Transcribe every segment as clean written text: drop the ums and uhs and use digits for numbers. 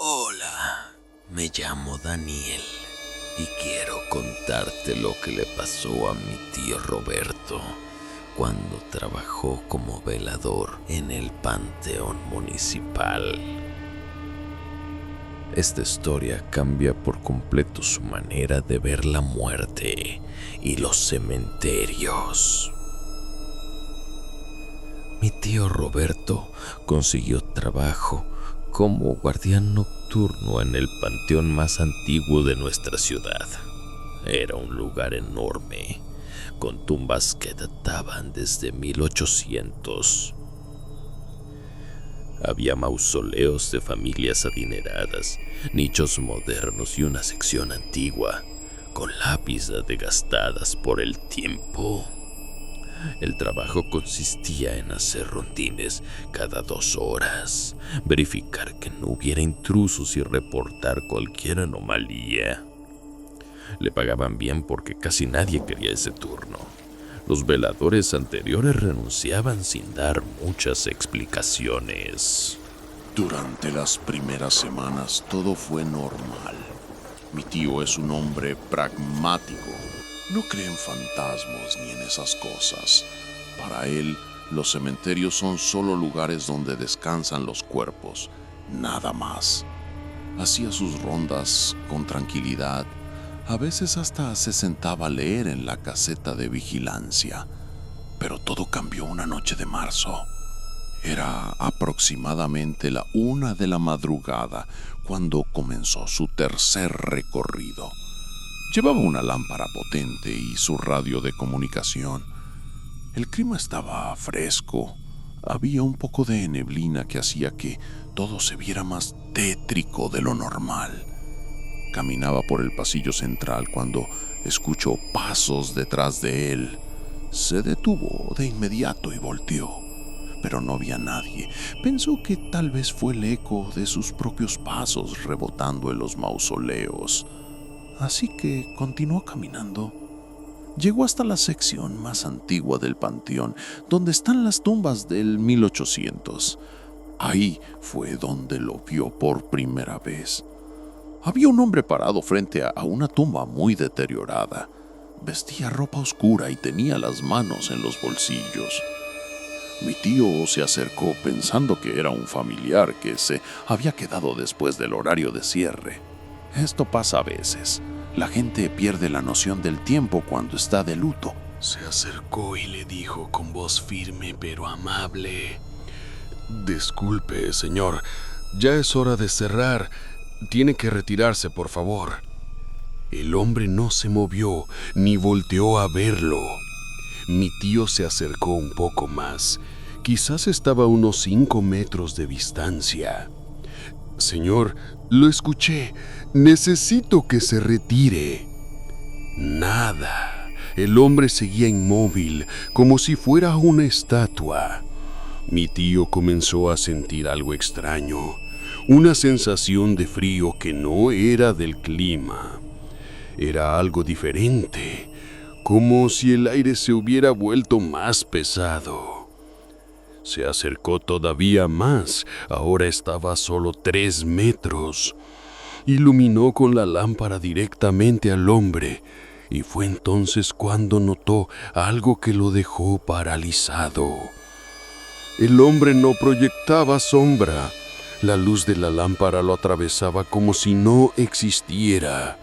Hola, me llamo Daniel y quiero contarte lo que le pasó a mi tío Roberto cuando trabajó como velador en el Panteón Municipal. Esta historia cambia por completo su manera de ver la muerte y los cementerios. Mi tío Roberto consiguió trabajo como guardián nocturno en el panteón más antiguo de nuestra ciudad. Era un lugar enorme, con tumbas que databan desde 1800. Había mausoleos de familias adineradas, nichos modernos y una sección antigua, con lápidas desgastadas por el tiempo. El trabajo consistía en hacer rondines cada 2 horas, verificar que no hubiera intrusos y reportar cualquier anomalía. Le pagaban bien porque casi nadie quería ese turno. Los veladores anteriores renunciaban sin dar muchas explicaciones. Durante las primeras semanas todo fue normal. Mi tío es un hombre pragmático. No cree en fantasmas ni en esas cosas. Para él, los cementerios son solo lugares donde descansan los cuerpos, nada más. Hacía sus rondas con tranquilidad. A veces hasta se sentaba a leer en la caseta de vigilancia. Pero todo cambió una noche de marzo. Era aproximadamente la 1 de la madrugada cuando comenzó su tercer recorrido. Llevaba una lámpara potente y su radio de comunicación. El clima estaba fresco. Había un poco de neblina que hacía que todo se viera más tétrico de lo normal. Caminaba por el pasillo central cuando escuchó pasos detrás de él. Se detuvo de inmediato y volteó, pero no había nadie. Pensó que tal vez fue el eco de sus propios pasos rebotando en los mausoleos. Así que continuó caminando. Llegó hasta la sección más antigua del panteón, donde están las tumbas del 1800. Ahí fue donde lo vio por primera vez. Había un hombre parado frente a una tumba muy deteriorada. Vestía ropa oscura y tenía las manos en los bolsillos. Mi tío se acercó pensando que era un familiar que se había quedado después del horario de cierre. Esto pasa a veces. La gente pierde la noción del tiempo cuando está de luto. Se acercó y le dijo con voz firme pero amable: «Disculpe, señor, ya es hora de cerrar. Tiene que retirarse, por favor». El hombre no se movió ni volteó a verlo. Mi tío se acercó un poco más. Quizás estaba a unos 5 metros de distancia. «Señor, lo escuché. Necesito que se retire». Nada. El hombre seguía inmóvil, como si fuera una estatua. Mi tío comenzó a sentir algo extraño, una sensación de frío que no era del clima. Era algo diferente, como si el aire se hubiera vuelto más pesado. Se acercó todavía más. Ahora estaba a solo 3 metros. Iluminó con la lámpara directamente al hombre, y fue entonces cuando notó algo que lo dejó paralizado. El hombre no proyectaba sombra. La luz de la lámpara lo atravesaba como si no existiera.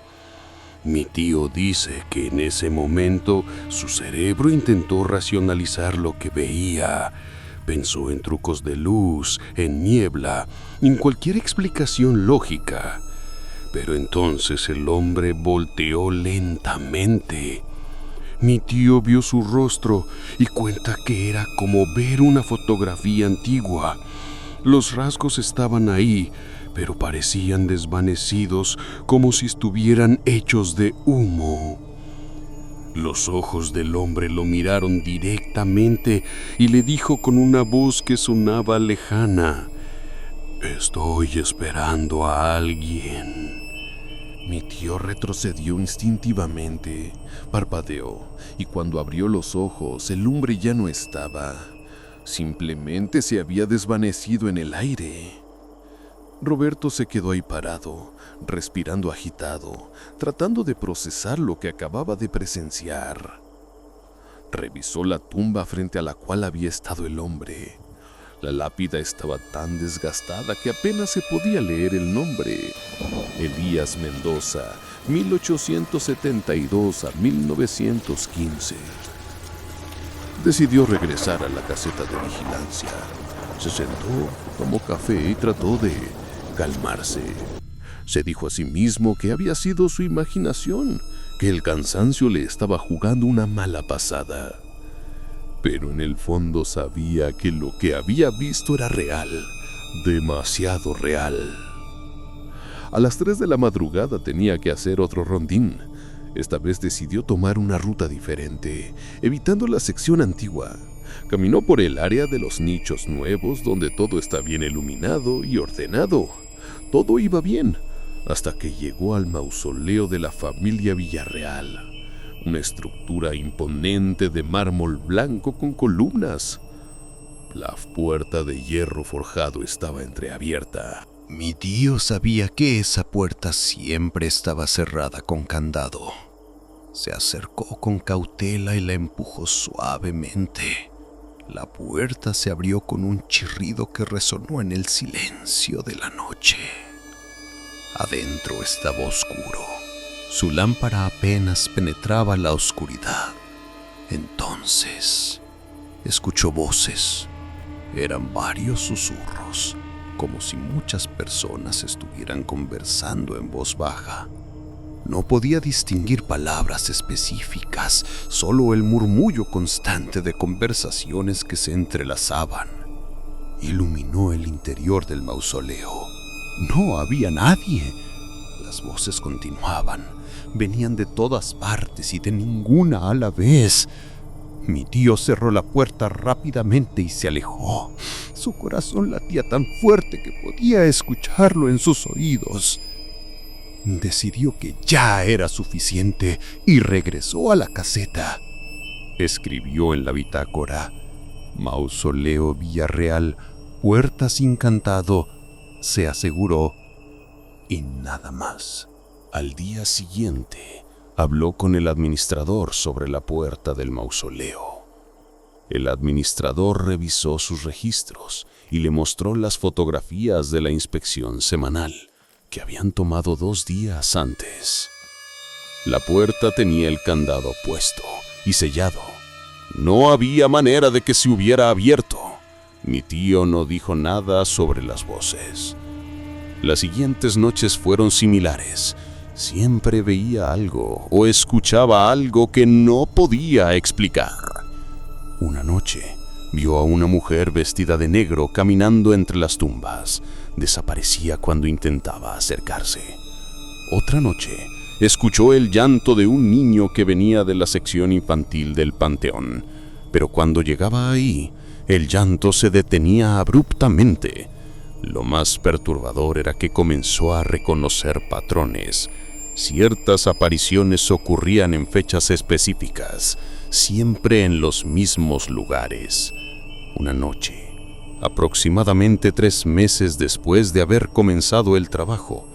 Mi tío dice que en ese momento su cerebro intentó racionalizar lo que veía. Pensó en trucos de luz, en niebla, en cualquier explicación lógica. Pero entonces el hombre volteó lentamente. Mi tío vio su rostro y cuenta que era como ver una fotografía antigua. Los rasgos estaban ahí, pero parecían desvanecidos, como si estuvieran hechos de humo. Los ojos del hombre lo miraron directamente y le dijo con una voz que sonaba lejana: «Estoy esperando a alguien». Mi tío retrocedió instintivamente, parpadeó, y cuando abrió los ojos, el hombre ya no estaba. Simplemente se había desvanecido en el aire. Roberto se quedó ahí parado, respirando agitado, tratando de procesar lo que acababa de presenciar. Revisó la tumba frente a la cual había estado el hombre. La lápida estaba tan desgastada que apenas se podía leer el nombre. Elías Mendoza, 1872 a 1915. Decidió regresar a la caseta de vigilancia. Se sentó, tomó café y trató de calmarse. Se dijo a sí mismo que había sido su imaginación, que el cansancio le estaba jugando una mala pasada. Pero en el fondo sabía que lo que había visto era real, demasiado real. A las 3 de la madrugada tenía que hacer otro rondín. Esta vez decidió tomar una ruta diferente, evitando la sección antigua. Caminó por el área de los nichos nuevos donde todo está bien iluminado y ordenado. Todo iba bien, hasta que llegó al mausoleo de la familia Villarreal. Una estructura imponente de mármol blanco con columnas. La puerta de hierro forjado estaba entreabierta. Mi tío sabía que esa puerta siempre estaba cerrada con candado. Se acercó con cautela y la empujó suavemente. La puerta se abrió con un chirrido que resonó en el silencio de la noche. Adentro estaba oscuro. Su lámpara apenas penetraba la oscuridad. Entonces, escuchó voces. Eran varios susurros, como si muchas personas estuvieran conversando en voz baja. No podía distinguir palabras específicas, solo el murmullo constante de conversaciones que se entrelazaban. Iluminó el interior del mausoleo. No había nadie. Las voces continuaban. Venían de todas partes y de ninguna a la vez. Mi tío cerró la puerta rápidamente y se alejó. Su corazón latía tan fuerte que podía escucharlo en sus oídos. Decidió que ya era suficiente y regresó a la caseta. Escribió en la bitácora: Mausoleo Villarreal, puerta sin candado, se aseguró, y nada más. Al día siguiente, habló con el administrador sobre la puerta del mausoleo. El administrador revisó sus registros y le mostró las fotografías de la inspección semanal que habían tomado 2 días antes. La puerta tenía el candado puesto y sellado. No había manera de que se hubiera abierto. Mi tío no dijo nada sobre las voces. Las siguientes noches fueron similares. Siempre veía algo o escuchaba algo que no podía explicar. Una noche vio a una mujer vestida de negro caminando entre las tumbas. Desaparecía cuando intentaba acercarse. Otra noche escuchó el llanto de un niño que venía de la sección infantil del panteón. Pero cuando llegaba ahí, el llanto se detenía abruptamente. Lo más perturbador era que comenzó a reconocer patrones. Ciertas apariciones ocurrían en fechas específicas, siempre en los mismos lugares. Una noche, aproximadamente 3 meses después de haber comenzado el trabajo,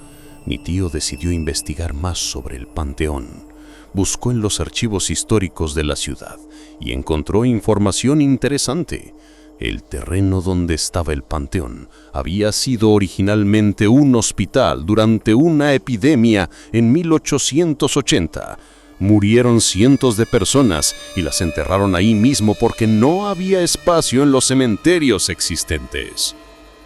mi tío decidió investigar más sobre el panteón. Buscó en los archivos históricos de la ciudad y encontró información interesante. El terreno donde estaba el panteón había sido originalmente un hospital durante una epidemia en 1880. Murieron cientos de personas y las enterraron ahí mismo porque no había espacio en los cementerios existentes.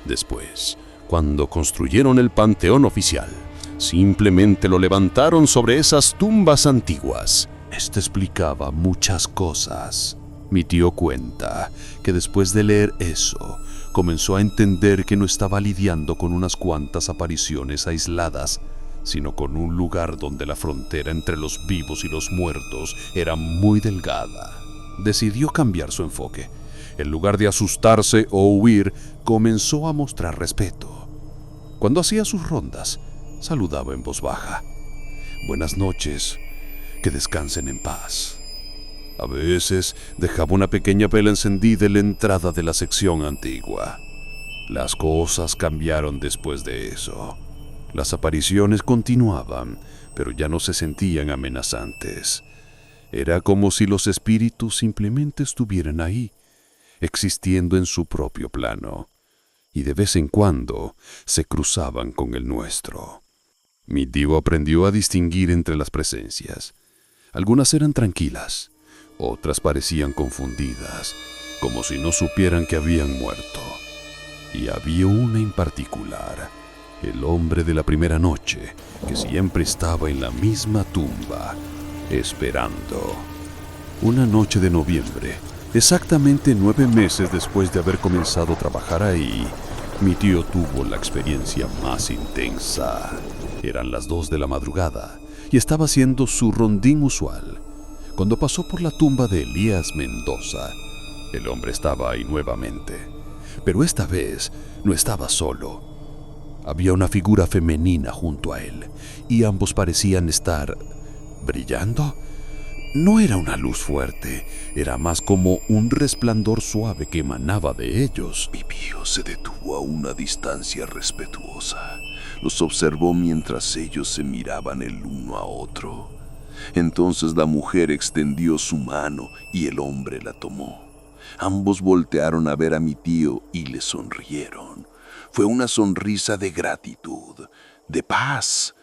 Después, cuando construyeron el panteón oficial, simplemente lo levantaron sobre esas tumbas antiguas. Esto explicaba muchas cosas. Mi tío cuenta que después de leer eso, comenzó a entender que no estaba lidiando con unas cuantas apariciones aisladas, sino con un lugar donde la frontera entre los vivos y los muertos era muy delgada. Decidió cambiar su enfoque. En lugar de asustarse o huir, comenzó a mostrar respeto. Cuando hacía sus rondas, saludaba en voz baja. Buenas noches, que descansen en paz. A veces dejaba una pequeña vela encendida en la entrada de la sección antigua. Las cosas cambiaron después de eso. Las apariciones continuaban, pero ya no se sentían amenazantes. Era como si los espíritus simplemente estuvieran ahí, existiendo en su propio plano, y de vez en cuando se cruzaban con el nuestro. Mi tío aprendió a distinguir entre las presencias. Algunas eran tranquilas, otras parecían confundidas, como si no supieran que habían muerto. Y había una en particular, el hombre de la primera noche, que siempre estaba en la misma tumba, esperando. Una noche de noviembre, exactamente 9 meses después de haber comenzado a trabajar ahí, mi tío tuvo la experiencia más intensa. Eran las 2 de la madrugada y estaba haciendo su rondín usual, cuando pasó por la tumba de Elías Mendoza. El hombre estaba ahí nuevamente, pero esta vez no estaba solo. Había una figura femenina junto a él, y ambos parecían estar brillando. No era una luz fuerte, era más como un resplandor suave que emanaba de ellos. Mi tío se detuvo a una distancia respetuosa. Los observó mientras ellos se miraban el uno a otro. Entonces la mujer extendió su mano y el hombre la tomó. Ambos voltearon a ver a mi tío y le sonrieron. Fue una sonrisa de gratitud, de paz,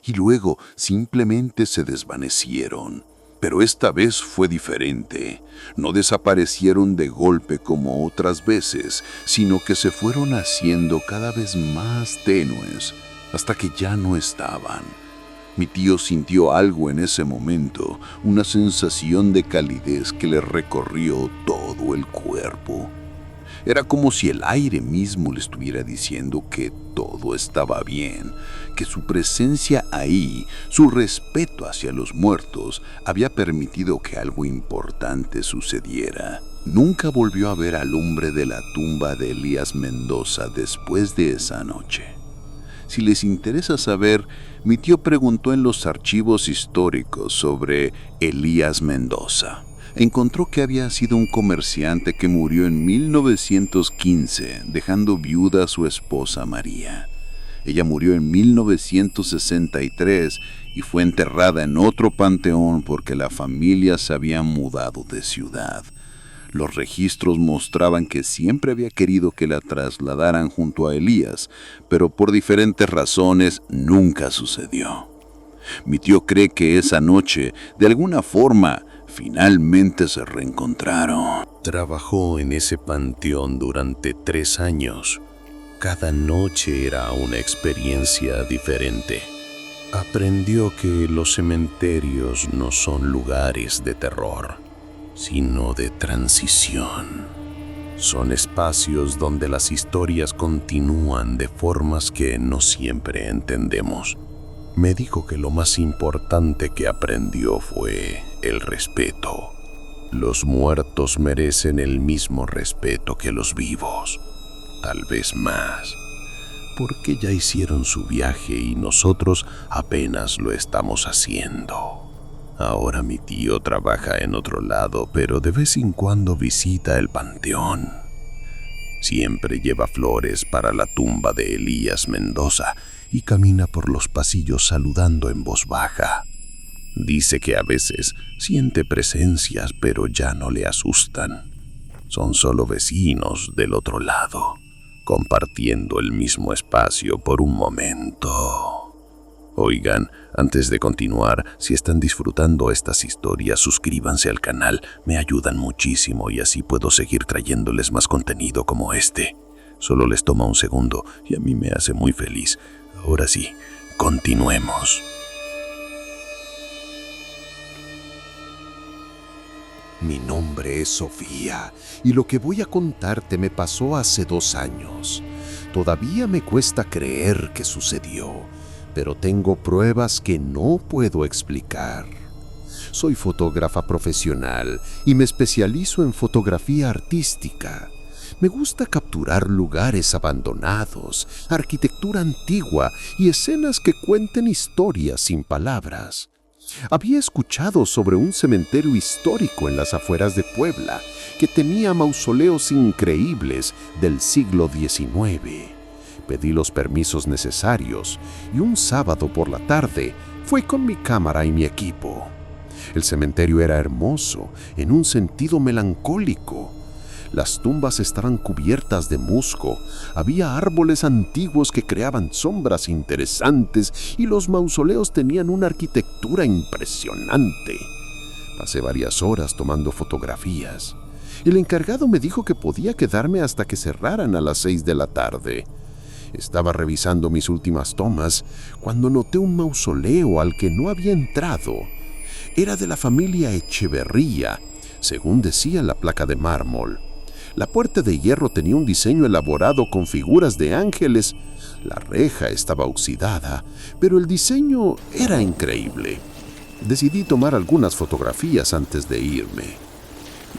y luego simplemente se desvanecieron. Pero esta vez fue diferente. No desaparecieron de golpe como otras veces, sino que se fueron haciendo cada vez más tenues, hasta que ya no estaban. Mi tío sintió algo en ese momento, una sensación de calidez que le recorrió todo el cuerpo. Era como si el aire mismo le estuviera diciendo que todo estaba bien, que su presencia ahí, su respeto hacia los muertos, había permitido que algo importante sucediera. Nunca volvió a ver al hombre de la tumba de Elías Mendoza después de esa noche. Si les interesa saber, mi tío preguntó en los archivos históricos sobre Elías Mendoza. Encontró que había sido un comerciante que murió en 1915, dejando viuda a su esposa María. Ella murió en 1963 y fue enterrada en otro panteón porque la familia se había mudado de ciudad. Los registros mostraban que siempre había querido que la trasladaran junto a Elías, pero por diferentes razones nunca sucedió. Mi tío cree que esa noche, de alguna forma, finalmente se reencontraron. Trabajó en ese panteón durante 3 años. Cada noche era una experiencia diferente. Aprendió que los cementerios no son lugares de terror, sino de transición. Son espacios donde las historias continúan de formas que no siempre entendemos. Me dijo que lo más importante que aprendió fue el respeto. Los muertos merecen el mismo respeto que los vivos, tal vez más, porque ya hicieron su viaje y nosotros apenas lo estamos haciendo. Ahora mi tío trabaja en otro lado, pero de vez en cuando visita el panteón. Siempre lleva flores para la tumba de Elías Mendoza y camina por los pasillos saludando en voz baja. Dice que a veces siente presencias, pero ya no le asustan. Son solo vecinos del otro lado, compartiendo el mismo espacio por un momento. Oigan, antes de continuar, si están disfrutando estas historias, suscríbanse al canal, me ayudan muchísimo y así puedo seguir trayéndoles más contenido como este. Solo les toma un segundo y a mí me hace muy feliz. Ahora sí, continuemos. Mi nombre es Sofía y lo que voy a contarte me pasó hace 2 años. Todavía me cuesta creer que sucedió, pero tengo pruebas que no puedo explicar. Soy fotógrafa profesional y me especializo en fotografía artística. Me gusta capturar lugares abandonados, arquitectura antigua y escenas que cuenten historias sin palabras. Había escuchado sobre un cementerio histórico en las afueras de Puebla que tenía mausoleos increíbles del siglo XIX. Pedí los permisos necesarios y un sábado por la tarde fui con mi cámara y mi equipo. El cementerio era hermoso en un sentido melancólico. Las tumbas estaban cubiertas de musgo, había árboles antiguos que creaban sombras interesantes y los mausoleos tenían una arquitectura impresionante. Pasé varias horas tomando fotografías. El encargado me dijo que podía quedarme hasta que cerraran a las 6 de la tarde. Estaba revisando mis últimas tomas cuando noté un mausoleo al que no había entrado. Era de la familia Echeverría, según decía la placa de mármol. La puerta de hierro tenía un diseño elaborado con figuras de ángeles. La reja estaba oxidada, pero el diseño era increíble. Decidí tomar algunas fotografías antes de irme.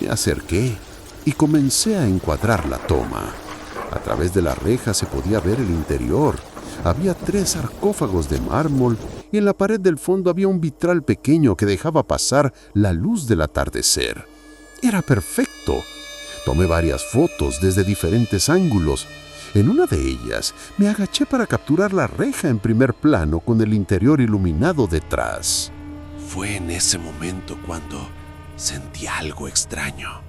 Me acerqué y comencé a encuadrar la toma. A través de la reja se podía ver el interior. Había 3 sarcófagos de mármol y en la pared del fondo había un vitral pequeño que dejaba pasar la luz del atardecer. Era perfecto. Tomé varias fotos desde diferentes ángulos. En una de ellas me agaché para capturar la reja en primer plano con el interior iluminado detrás. Fue en ese momento cuando sentí algo extraño.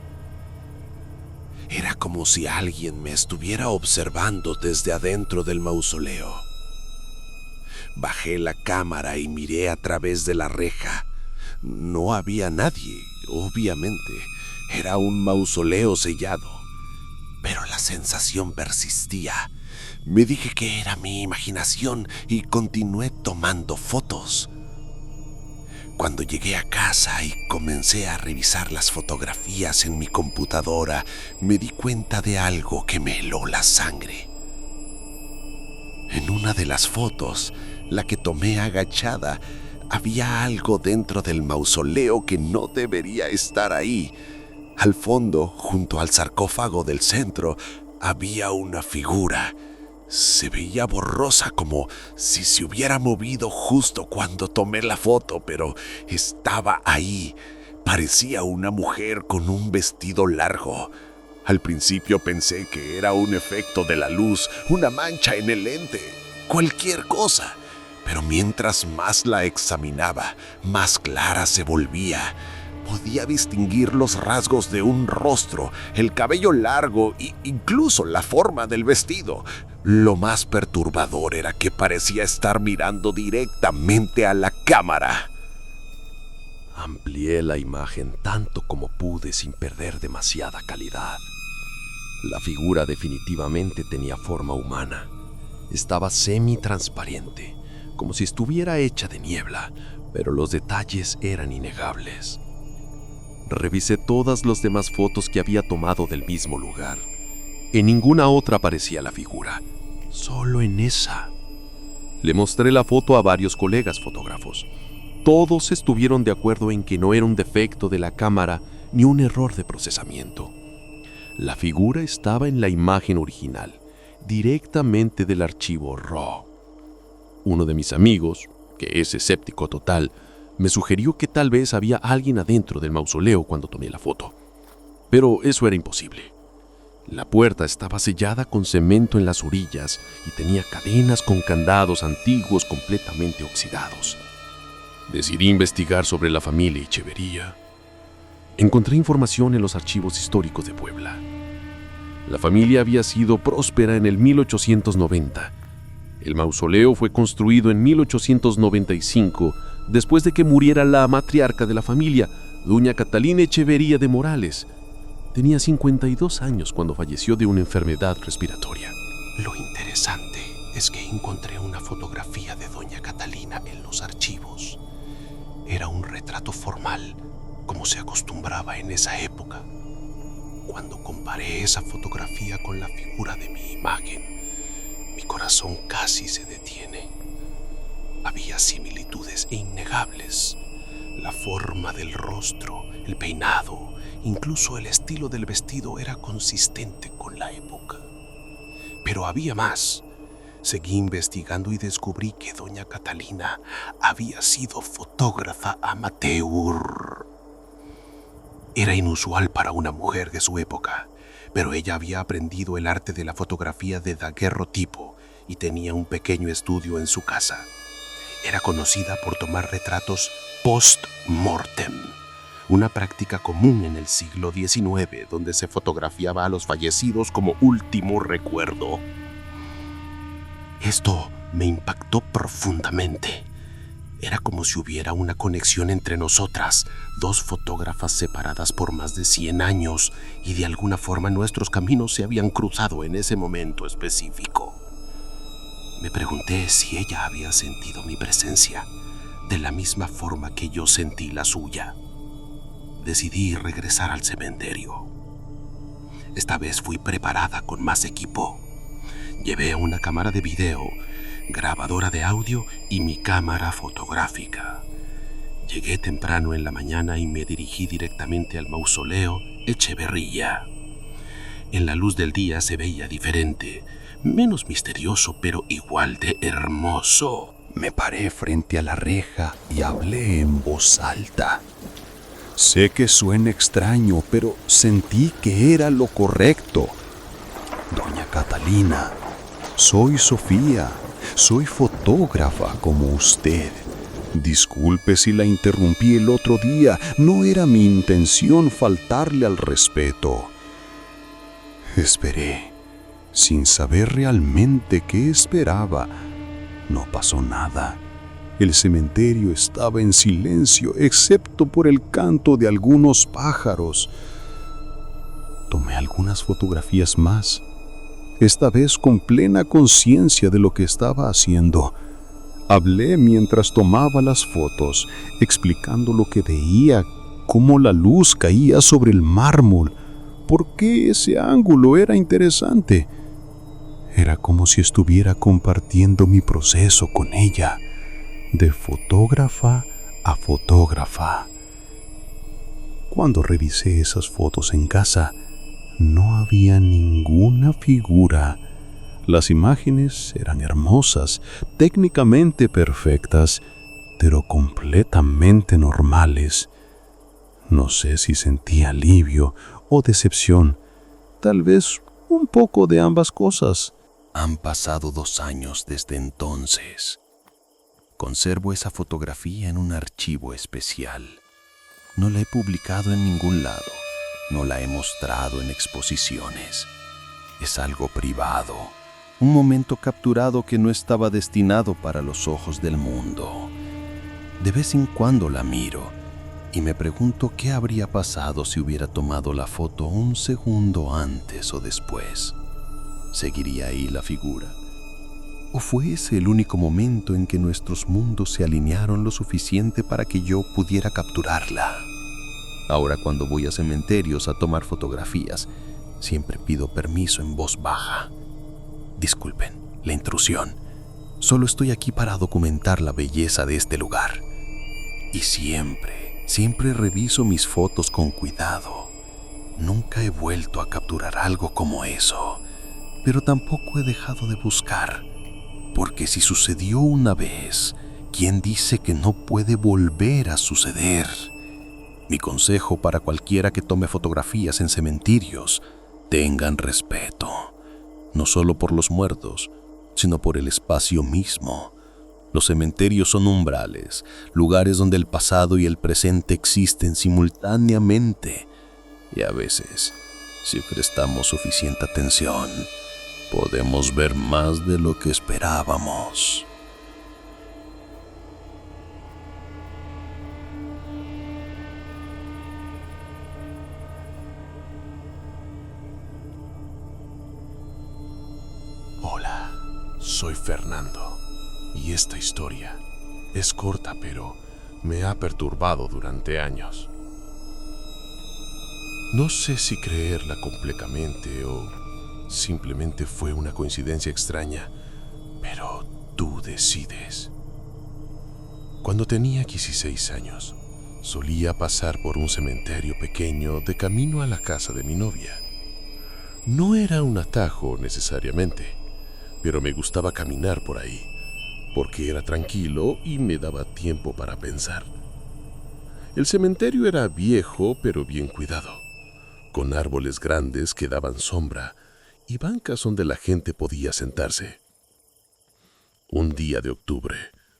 Era como si alguien me estuviera observando desde adentro del mausoleo. Bajé la cámara y miré a través de la reja. No había nadie, obviamente. Era un mausoleo sellado. Pero la sensación persistía. Me dije que era mi imaginación y continué tomando fotos. Cuando llegué a casa y comencé a revisar las fotografías en mi computadora, me di cuenta de algo que me heló la sangre. En una de las fotos, la que tomé agachada, había algo dentro del mausoleo que no debería estar ahí. Al fondo, junto al sarcófago del centro, había una figura. Se veía borrosa, como si se hubiera movido justo cuando tomé la foto, pero estaba ahí. Parecía una mujer con un vestido largo. Al principio pensé que era un efecto de la luz, una mancha en el lente, cualquier cosa. Pero mientras más la examinaba, más clara se volvía. Podía distinguir los rasgos de un rostro, el cabello largo e incluso la forma del vestido. Lo más perturbador era que parecía estar mirando directamente a la cámara. Amplié la imagen tanto como pude sin perder demasiada calidad. La figura definitivamente tenía forma humana. Estaba semi-transparente, como si estuviera hecha de niebla, pero los detalles eran innegables. Revisé todas las demás fotos que había tomado del mismo lugar. En ninguna otra aparecía la figura, solo en esa. Le mostré la foto a varios colegas fotógrafos. Todos estuvieron de acuerdo en que no era un defecto de la cámara ni un error de procesamiento. La figura estaba en la imagen original, directamente del archivo RAW. Uno de mis amigos, que es escéptico total, me sugirió que tal vez había alguien adentro del mausoleo cuando tomé la foto. Pero eso era imposible. La puerta estaba sellada con cemento en las orillas y tenía cadenas con candados antiguos completamente oxidados. Decidí investigar sobre la familia Echeverría. Encontré información en los archivos históricos de Puebla. La familia había sido próspera en el 1890. El mausoleo fue construido en 1895, después de que muriera la matriarca de la familia, doña Catalina Echeverría de Morales. Tenía 52 años cuando falleció de una enfermedad respiratoria. Lo interesante es que encontré una fotografía de doña Catalina en los archivos. Era un retrato formal, como se acostumbraba en esa época. Cuando comparé esa fotografía con la figura de mi imagen, mi corazón casi se detiene. Había similitudes innegables. La forma del rostro, el peinado, incluso el estilo del vestido era consistente con la época. Pero había más. Seguí investigando y descubrí que doña Catalina había sido fotógrafa amateur. Era inusual para una mujer de su época, pero ella había aprendido el arte de la fotografía de daguerrotipo y tenía un pequeño estudio en su casa. Era conocida por tomar retratos post-mortem, una práctica común en el siglo XIX, donde se fotografiaba a los fallecidos como último recuerdo. Esto me impactó profundamente. Era como si hubiera una conexión entre nosotras, dos fotógrafas separadas por más de 100 años, y de alguna forma nuestros caminos se habían cruzado en ese momento específico. Me pregunté si ella había sentido mi presencia, de la misma forma que yo sentí la suya. Decidí regresar al cementerio. Esta vez fui preparada con más equipo. Llevé una cámara de video, grabadora de audio y mi cámara fotográfica. Llegué temprano en la mañana y me dirigí directamente al mausoleo Echeverría. En la luz del día se veía diferente, menos misterioso, pero igual de hermoso. Me paré frente a la reja y hablé en voz alta. Sé que suena extraño, pero sentí que era lo correcto. Doña Catalina, soy Sofía, soy fotógrafa como usted. Disculpe si la interrumpí el otro día, no era mi intención faltarle al respeto. Esperé, sin saber realmente qué esperaba. No pasó nada. El cementerio estaba en silencio, excepto por el canto de algunos pájaros. Tomé algunas fotografías más, esta vez con plena conciencia de lo que estaba haciendo. Hablé mientras tomaba las fotos, explicando lo que veía, cómo la luz caía sobre el mármol, por qué ese ángulo era interesante. Era como si estuviera compartiendo mi proceso con ella, de fotógrafa a fotógrafa. Cuando revisé esas fotos en casa, no había ninguna figura. Las imágenes eran hermosas, técnicamente perfectas, pero completamente normales. No sé si sentí alivio o decepción, tal vez un poco de ambas cosas. Han pasado 2 años desde entonces. Conservo esa fotografía en un archivo especial. No la he publicado en ningún lado, no la he mostrado en exposiciones. Es algo privado, un momento capturado que no estaba destinado para los ojos del mundo. De vez en cuando la miro y me pregunto qué habría pasado si hubiera tomado la foto 1 segundo antes o después. ¿Seguiría ahí la figura? ¿O fue ese el único momento en que nuestros mundos se alinearon lo suficiente para que yo pudiera capturarla? Ahora cuando voy a cementerios a tomar fotografías, siempre pido permiso en voz baja. Disculpen la intrusión. Solo estoy aquí para documentar la belleza de este lugar. Y siempre reviso mis fotos con cuidado. Nunca he vuelto a capturar algo como eso, pero tampoco he dejado de buscar. Porque si sucedió una vez, ¿quién dice que no puede volver a suceder? Mi consejo para cualquiera que tome fotografías en cementerios: tengan respeto, no solo por los muertos, sino por el espacio mismo. Los cementerios son umbrales, lugares donde el pasado y el presente existen simultáneamente. Y a veces, si prestamos suficiente atención, podemos ver más de lo que esperábamos. Hola, soy Fernando, y esta historia es corta, pero me ha perturbado durante años. No sé si creerla completamente o simplemente fue una coincidencia extraña, pero tú decides. Cuando tenía 16 años, solía pasar por un cementerio pequeño de camino a la casa de mi novia. No era un atajo necesariamente, pero me gustaba caminar por ahí, porque era tranquilo y me daba tiempo para pensar. El cementerio era viejo pero bien cuidado, con árboles grandes que daban sombra y bancas donde la gente podía sentarse. Un día de octubre,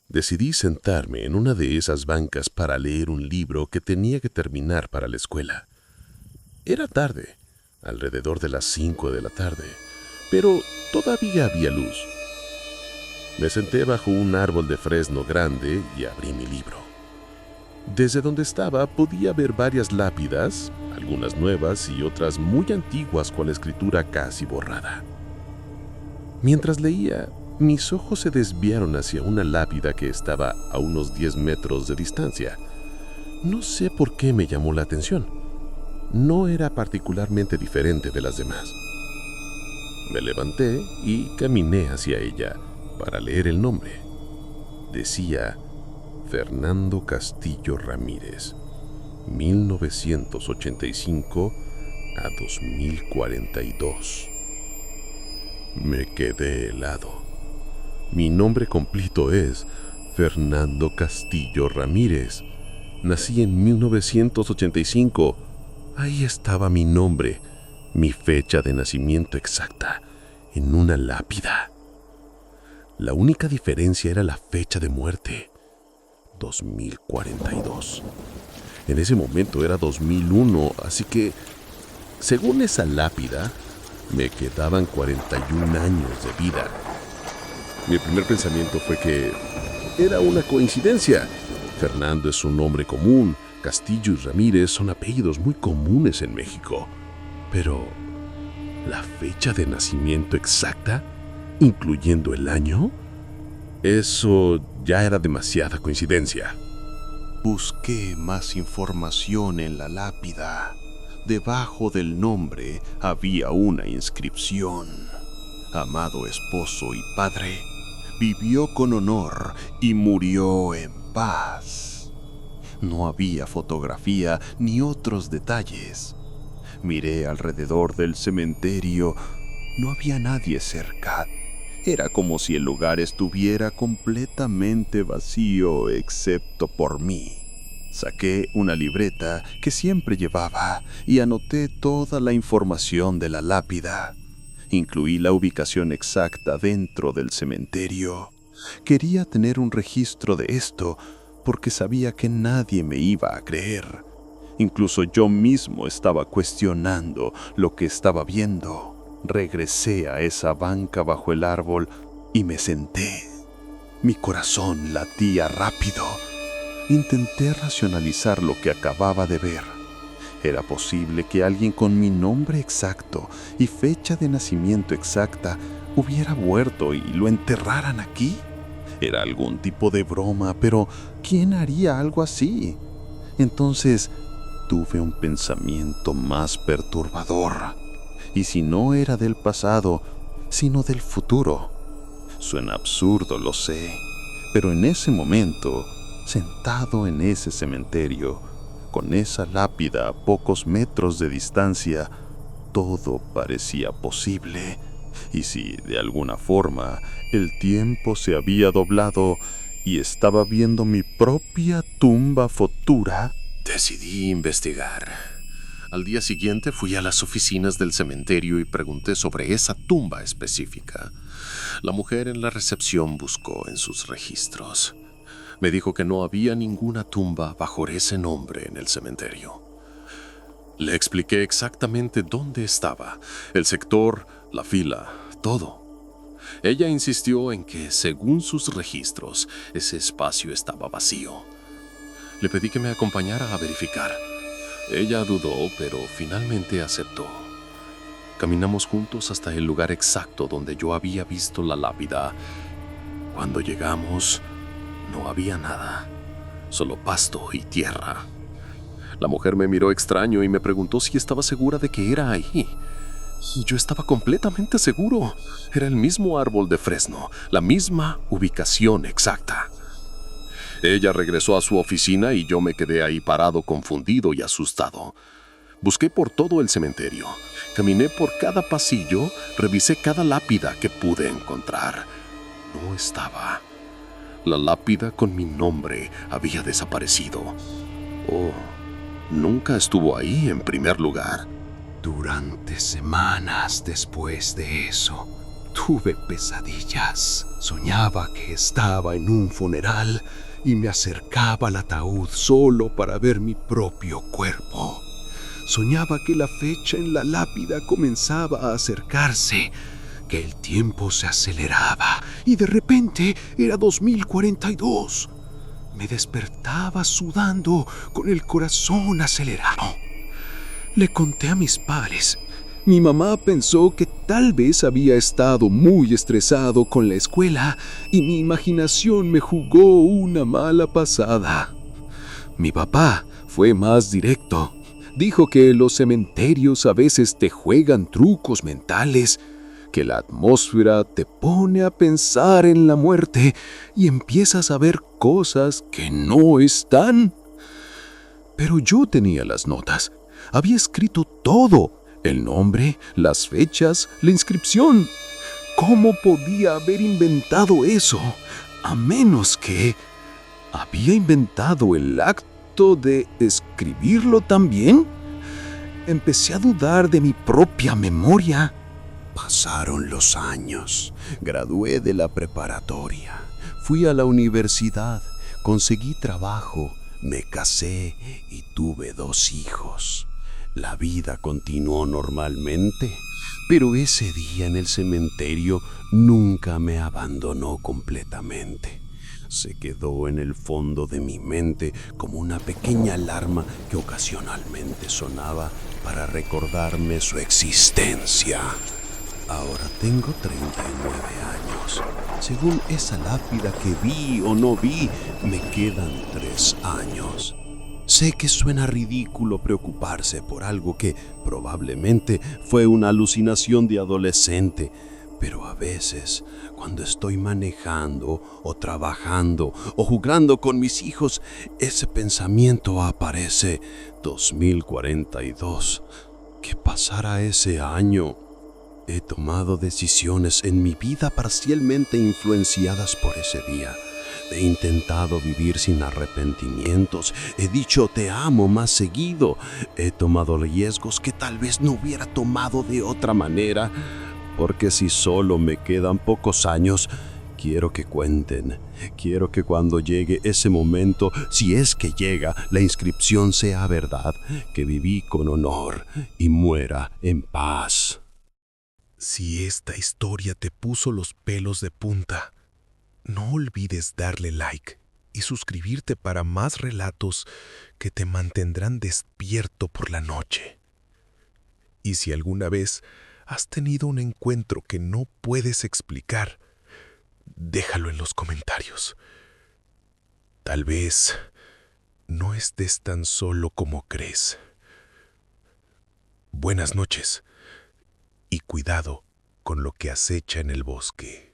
decidí sentarme en una de esas bancas para leer un libro que tenía que terminar para la escuela. Era tarde, alrededor de las 5 de la tarde, pero todavía había luz. Me senté bajo un árbol de fresno grande y abrí mi libro. Desde donde estaba podía ver varias lápidas, algunas nuevas y otras muy antiguas con la escritura casi borrada. Mientras leía, mis ojos se desviaron hacia una lápida que estaba a unos 10 metros de distancia. No sé por qué me llamó la atención. No era particularmente diferente de las demás. Me levanté y caminé hacia ella para leer el nombre. Decía Fernando Castillo Ramírez, 1985 a 2042. Me quedé helado. Mi nombre completo es Fernando Castillo Ramírez. Nací en 1985. Ahí estaba mi nombre, mi fecha de nacimiento exacta, en una lápida. La única diferencia era la fecha de muerte, 2042. En ese momento era 2001, así que, según esa lápida, me quedaban 41 años de vida. Mi primer pensamiento fue que era una coincidencia. Fernando es un nombre común, Castillo y Ramírez son apellidos muy comunes en México. Pero, ¿la fecha de nacimiento exacta, incluyendo el año? Eso ya era demasiada coincidencia. Busqué más información en la lápida. Debajo del nombre había una inscripción. Amado esposo y padre, vivió con honor y murió en paz. No había fotografía ni otros detalles. Miré alrededor del cementerio. No había nadie cerca. Era como si el lugar estuviera completamente vacío excepto por mí. Saqué una libreta que siempre llevaba y anoté toda la información de la lápida. Incluí la ubicación exacta dentro del cementerio. Quería tener un registro de esto porque sabía que nadie me iba a creer. Incluso yo mismo estaba cuestionando lo que estaba viendo. Regresé a esa banca bajo el árbol y me senté. Mi corazón latía rápido. Intenté racionalizar lo que acababa de ver. ¿Era posible que alguien con mi nombre exacto y fecha de nacimiento exacta hubiera muerto y lo enterraran aquí? Era algún tipo de broma, pero ¿quién haría algo así? Entonces tuve un pensamiento más perturbador. Y si no era del pasado, sino del futuro. Suena absurdo, lo sé, pero en ese momento, sentado en ese cementerio, con esa lápida a pocos metros de distancia, todo parecía posible. Y si, de alguna forma, el tiempo se había doblado y estaba viendo mi propia tumba futura, Decidí investigar. Al día siguiente fui a las oficinas del cementerio y pregunté sobre esa tumba específica. La mujer en la recepción buscó en sus registros. Me dijo que no había ninguna tumba bajo ese nombre en el cementerio. Le expliqué exactamente dónde estaba, el sector, la fila, todo. Ella insistió en que, según sus registros, ese espacio estaba vacío. Le pedí que me acompañara a verificar. Ella dudó, pero finalmente aceptó. Caminamos juntos hasta el lugar exacto donde yo había visto la lápida. Cuando llegamos, no había nada, solo pasto y tierra. La mujer me miró extraño y me preguntó si estaba segura de que era ahí. Y yo estaba completamente seguro. Era el mismo árbol de fresno, la misma ubicación exacta. Ella regresó a su oficina y yo me quedé ahí parado, confundido y asustado. Busqué por todo el cementerio. Caminé por cada pasillo, revisé cada lápida que pude encontrar. No estaba. La lápida con mi nombre había desaparecido. Oh, nunca estuvo ahí en primer lugar. Durante semanas después de eso, tuve pesadillas. Soñaba que estaba en un funeral y me acercaba al ataúd solo para ver mi propio cuerpo. Soñaba que la fecha en la lápida comenzaba a acercarse, que el tiempo se aceleraba y de repente era 2042. Me despertaba sudando con el corazón acelerado. Le conté a mis padres. Mi mamá pensó que tal vez había estado muy estresado con la escuela y mi imaginación me jugó una mala pasada. Mi papá fue más directo. Dijo que los cementerios a veces te juegan trucos mentales, que la atmósfera te pone a pensar en la muerte y empiezas a ver cosas que no están. Pero yo tenía las notas. Había escrito todo: el nombre, las fechas, la inscripción. ¿Cómo podía haber inventado eso? A menos que había inventado el acto de escribirlo también. Empecé a dudar de mi propia memoria. Pasaron los años. Gradué de la preparatoria. Fui a la universidad. Conseguí trabajo. Me casé y tuve 2 hijos. La vida continuó normalmente, pero ese día en el cementerio nunca me abandonó completamente. Se quedó en el fondo de mi mente como una pequeña alarma que ocasionalmente sonaba para recordarme su existencia. Ahora tengo 39 años. Según esa lápida que vi o no vi, me quedan 3 años. Sé que suena ridículo preocuparse por algo que probablemente fue una alucinación de adolescente, pero a veces, cuando estoy manejando o trabajando o jugando con mis hijos, ese pensamiento aparece. 2042. ¿Qué pasará ese año? He tomado decisiones en mi vida parcialmente influenciadas por ese día. He intentado vivir sin arrepentimientos. He dicho te amo más seguido. He tomado riesgos que tal vez no hubiera tomado de otra manera. Porque si solo me quedan pocos años, quiero que cuenten. Quiero que cuando llegue ese momento, si es que llega, la inscripción sea verdad, que viví con honor y muera en paz. Si esta historia te puso los pelos de punta, no olvides darle like y suscribirte para más relatos que te mantendrán despierto por la noche. Y si alguna vez has tenido un encuentro que no puedes explicar, déjalo en los comentarios. Tal vez no estés tan solo como crees. Buenas noches y cuidado con lo que acecha en el bosque.